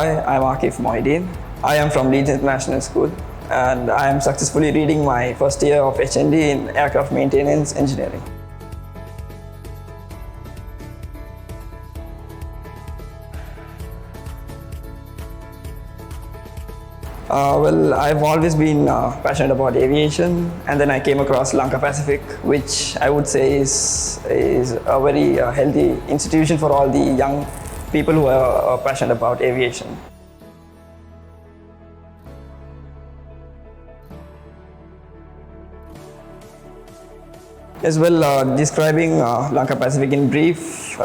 Hi, I'm Akif Mohideen. I am from Leeds International School and I am successfully reading my first year of HND in Aircraft Maintenance Engineering. Well, I've always been passionate about aviation, and then I came across Lanka Pacific, which I would say is a very healthy institution for all the young people who are passionate about aviation. As well, describing Lanka Pacific in brief,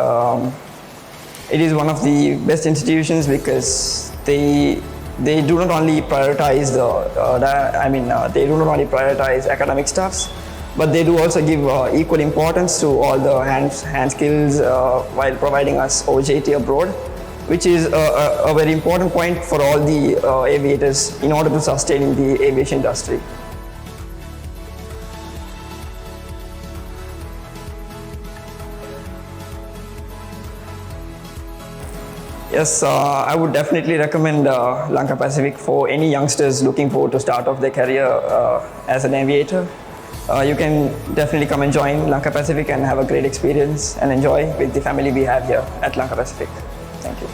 it is one of the best institutions because they do not only prioritize they do not only prioritize academic stuffs, but they do also give equal importance to all the hand skills while providing us OJT abroad, which is a very important point for all the aviators in order to sustain in the aviation industry. Yes, I would definitely recommend Lanka Pacific for any youngsters looking forward to start off their career as an aviator. You can definitely come and join Lanka Pacific and have a great experience and enjoy with the family we have here at Lanka Pacific. Thank you.